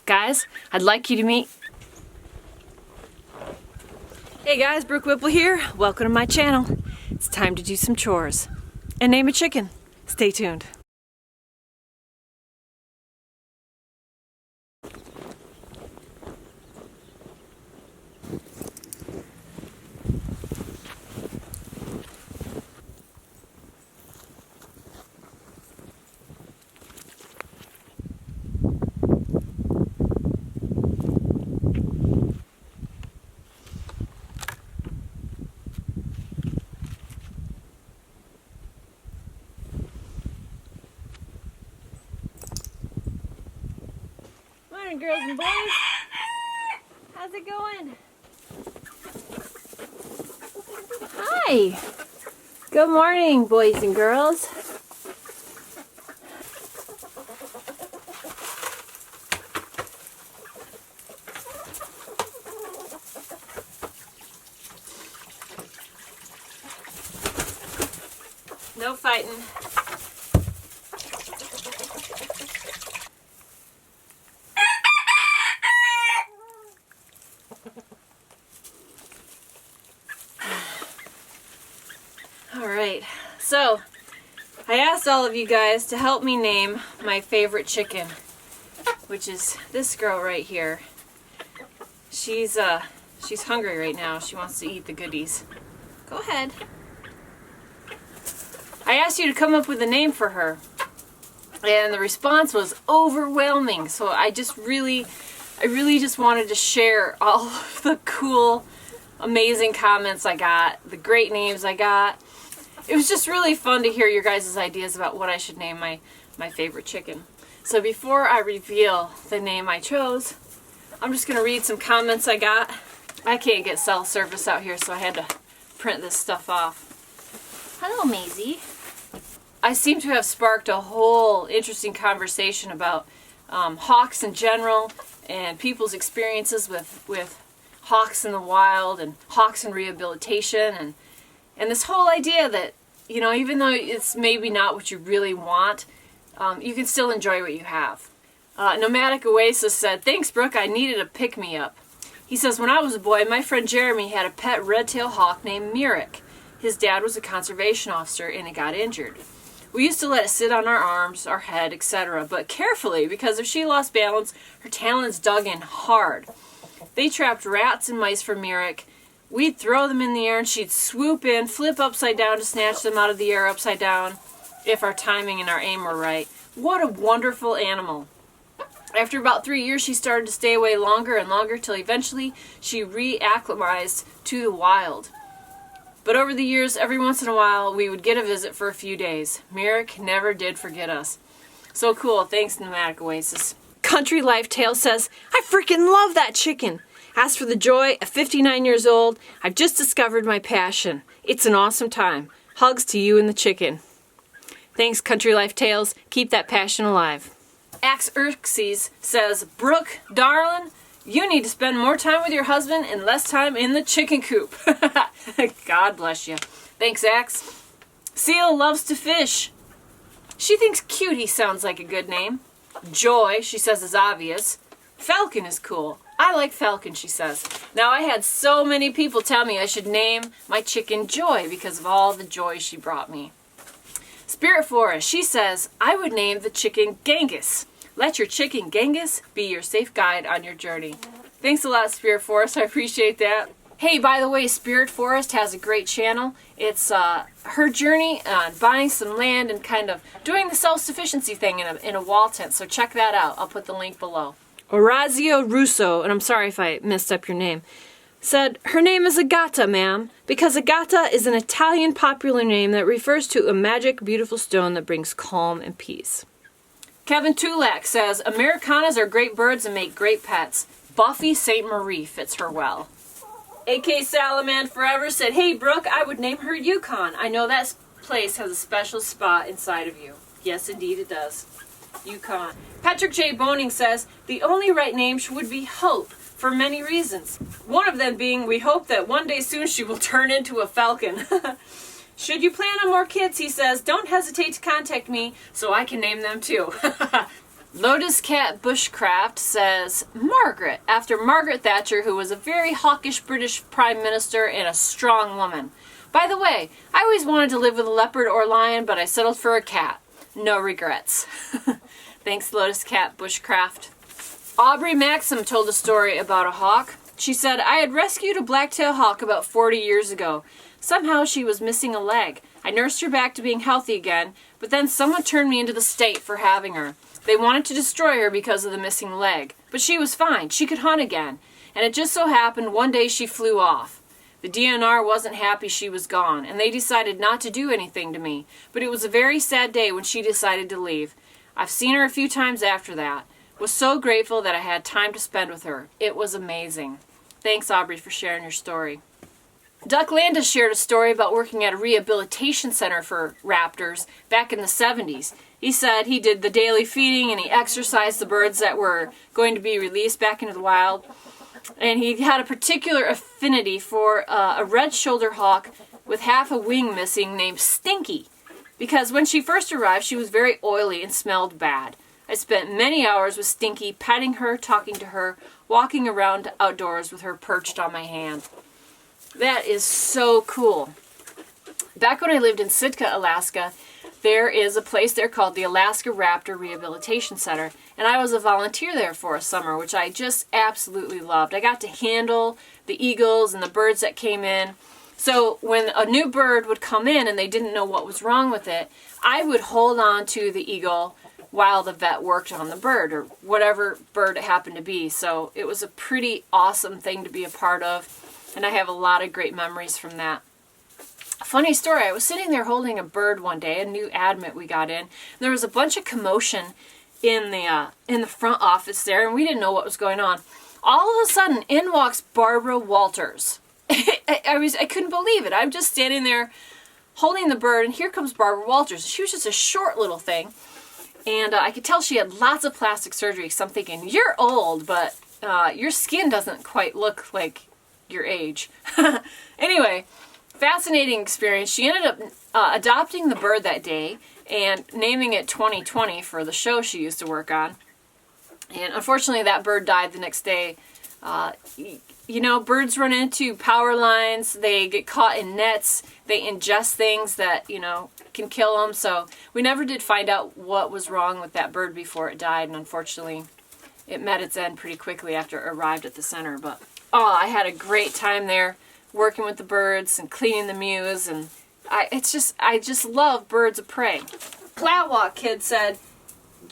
Guys, I'd like you to meet... Hey guys, Brooke Whipple here. Welcome to my channel. It's time to do some chores and name a chicken. Stay tuned. Morning, girls and boys. How's it going? Hi. Good morning, boys and girls. No fighting. Alright, so I asked all of you guys to help me name my favorite chicken, which is this girl right here. She's hungry right now. She wants to eat the goodies. Go ahead. I asked you to come up with a name for her, and the response was overwhelming. So I really just wanted to share all of the cool, amazing comments I got, the great names I got. It was just really fun to hear your guys' ideas about what I should name my favorite chicken. So before I reveal the name I chose, I'm just going to read some comments I got. I can't get cell service out here, so I had to print this stuff off. Hello, Maisie. I seem to have sparked a whole interesting conversation about hawks in general and people's experiences with hawks in the wild and hawks in rehabilitation and this whole idea that, you know, even though it's maybe not what you really want, you can still enjoy what you have. Nomadic Oasis said, "Thanks, Brooke, I needed a pick-me-up." He says, "When I was a boy, my friend Jeremy had a pet red-tailed hawk named Myrick. His dad was a conservation officer and it got injured. We used to let it sit on our arms, our head, etc., but carefully, because if she lost balance, her talons dug in hard. They trapped rats and mice for Myrick. We'd throw them in the air and she'd swoop in, flip upside down to snatch them out of the air upside down, if our timing and our aim were right. What a wonderful animal. After about 3 years, she started to stay away longer and longer till eventually she reacclimatized to the wild. But over the years, every once in a while, we would get a visit for a few days. Myrick never did forget us." So cool. Thanks, Nomadic Oasis. Country Life Tale says, "I freaking love that chicken. As for the joy, at 59 years old, I've just discovered my passion. It's an awesome time. Hugs to you and the chicken." Thanks, Country Life Tales. Keep that passion alive. Axe Xerxes says, "Brooke, darling, you need to spend more time with your husband and less time in the chicken coop." God bless you. Thanks, Axe. Seal loves to fish. She thinks Cutie sounds like a good name. Joy, she says, is obvious. Falcon is cool. I like Falcon, she says. Now, I had so many people tell me I should name my chicken Joy because of all the joy she brought me. Spirit Forest, she says, "I would name the chicken Genghis. Let your chicken Genghis be your safe guide on your journey." Thanks a lot, Spirit Forest. I appreciate that. Hey, by the way, Spirit Forest has a great channel. It's her journey on buying some land and kind of doing the self-sufficiency thing in a wall tent. So check that out. I'll put the link below. Orazio Russo, and I'm sorry if I messed up your name, said, "Her name is Agata, ma'am, because Agata is an Italian popular name that refers to a magic, beautiful stone that brings calm and peace." Kevin Tulak says, "Americanas are great birds and make great pets. Buffy St. Marie fits her well." AK Salaman Forever said, "Hey, Brooke, I would name her Yukon. I know that place has a special spot inside of you." Yes, indeed it does. Yukon. Patrick J. Boning says, "The only right name would be Hope, for many reasons. One of them being we hope that one day soon she will turn into a falcon." Should you plan on more kids, he says, don't hesitate to contact me so I can name them too. Lotus Cat Bushcraft says, Margaret, after Margaret Thatcher, who was a very hawkish British Prime Minister and a strong woman. By the way, I always wanted to live with a leopard or lion, but I settled for a cat. No regrets. Thanks, Lotus Cat Bushcraft. Aubrey Maxim told a story about a hawk. She said, I had rescued a black-tailed hawk about 40 years ago. Somehow she was missing a leg. I nursed her back to being healthy again, but then someone turned me into the state for having her. They wanted to destroy her because of the missing leg, but she was fine. She could hunt again. And it just so happened one day she flew off. The DNR wasn't happy she was gone, and they decided not to do anything to me. But it was a very sad day when she decided to leave. I've seen her a few times after that. Was so grateful that I had time to spend with her. It was amazing. Thanks, Aubrey, for sharing your story. Duck Landis shared a story about working at a rehabilitation center for raptors back in the 70s. He said he did the daily feeding and he exercised the birds that were going to be released back into the wild. And he had a particular affinity for a red-shouldered hawk with half a wing missing named Stinky. Because when she first arrived, she was very oily and smelled bad. I spent many hours with Stinky, petting her, talking to her, walking around outdoors with her perched on my hand. That is so cool. Back when I lived in Sitka, Alaska, there is a place there called the Alaska Raptor Rehabilitation Center, and I was a volunteer there for a summer, which I just absolutely loved. I got to handle the eagles and the birds that came in. So when a new bird would come in and they didn't know what was wrong with it, I would hold on to the eagle while the vet worked on the bird, or whatever bird it happened to be. So it was a pretty awesome thing to be a part of, and I have a lot of great memories from that. Funny story, I was sitting there holding a bird one day, a new admit we got in. There was a bunch of commotion in the front office there, and we didn't know what was going on. All of a sudden, in walks Barbara Walters. I couldn't believe it. I'm just standing there holding the bird, and here comes Barbara Walters. She was just a short little thing, and I could tell she had lots of plastic surgery, so I'm thinking, you're old, but your skin doesn't quite look like your age. Anyway, fascinating experience. She ended up adopting the bird that day and naming it 2020 for the show she used to work on. And unfortunately, that bird died the next day. You know, birds run into power lines. They get caught in nets. They ingest things that, you know, can kill them. So we never did find out what was wrong with that bird before it died. And unfortunately, it met its end pretty quickly after it arrived at the center. But, oh, I had a great time there working with the birds and cleaning the mews. And I just love birds of prey. Plowwalk Kid said,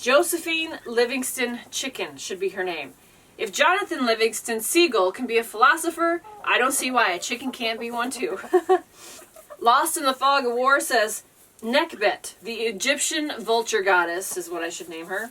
Josephine Livingston Chicken should be her name. If Jonathan Livingston Seagull can be a philosopher, I don't see why a chicken can't be one too. Lost in the Fog of War says, Nekbet, the Egyptian vulture goddess, is what I should name her.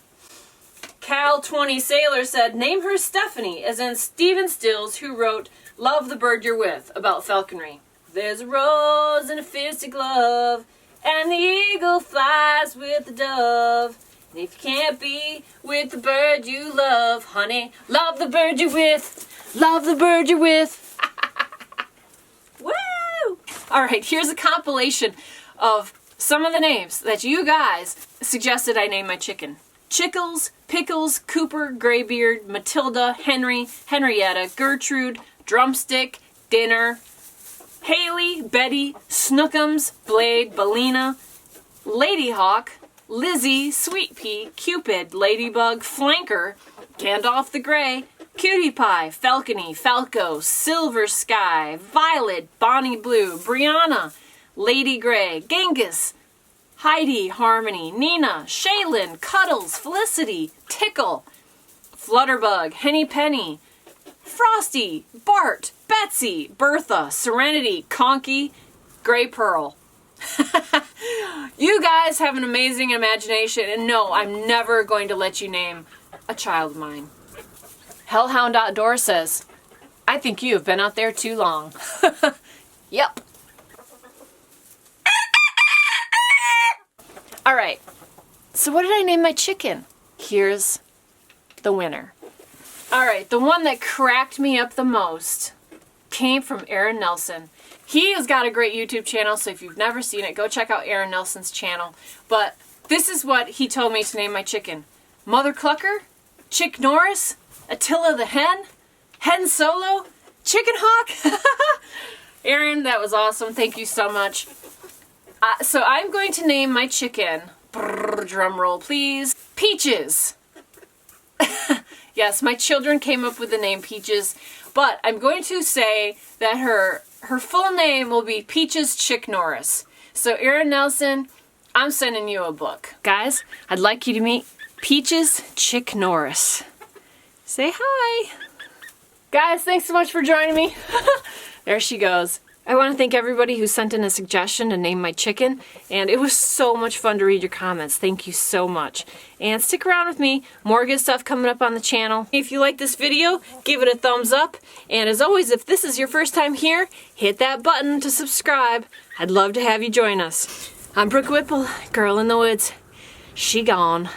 Cal20 Sailor said, name her Stephanie, as in Stephen Stills, who wrote Love the Bird You're With, about falconry. There's a rose in a fisty glove, and the eagle flies with the dove. And if you can't be with the bird you love, honey, love the bird you're with. Love the bird you're with. Woo! All right, here's a compilation of some of the names that you guys suggested I name my chicken. Chickles, Pickles, Cooper, Graybeard, Matilda, Henry, Henrietta, Gertrude, Drumstick, Dinner, Haley, Betty, Snookums, Blade, Belina, Ladyhawk, Lizzie, Sweet Pea, Cupid, Ladybug, Flanker, Gandalf the Grey, Cutie Pie, Falcony, Falco, Silver Sky, Violet, Bonnie Blue, Brianna, Lady Grey, Genghis, Heidi, Harmony, Nina, Shaylin, Cuddles, Felicity, Tickle, Flutterbug, Henny Penny, Frosty, Bart, Betsy, Bertha, Serenity, Conky, Grey Pearl. You guys have an amazing imagination, and no, I'm never going to let you name a child of mine. Hellhound Outdoors says, I think you have been out there too long. Yep. All right, so what did I name my chicken? Here's the winner. All right, the one that cracked me up the most came from Aaron Nelson. He has got a great YouTube channel, so if you've never seen it, go check out Aaron Nelson's channel. But this is what he told me to name my chicken. Mother Clucker, Chick Norris, Attila the Hen, Hen Solo, Chicken Hawk. Aaron, that was awesome. Thank you so much. So I'm going to name my chicken, drum roll please, Peaches. Yes, my children came up with the name Peaches, but I'm going to say that her full name will be Peaches Chick Norris. So Aaron Nelson, I'm sending you a book. Guys, I'd like you to meet Peaches Chick Norris. Say hi. Guys, thanks so much for joining me. There she goes. I want to thank everybody who sent in a suggestion to name my chicken, and it was so much fun to read your comments. Thank you so much. And stick around with me. More good stuff coming up on the channel. If you like this video, give it a thumbs up. And as always, if this is your first time here, hit that button to subscribe. I'd love to have you join us. I'm Brooke Whipple, girl in the woods. She gone.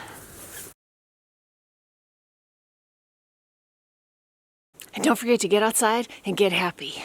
And don't forget to get outside and get happy.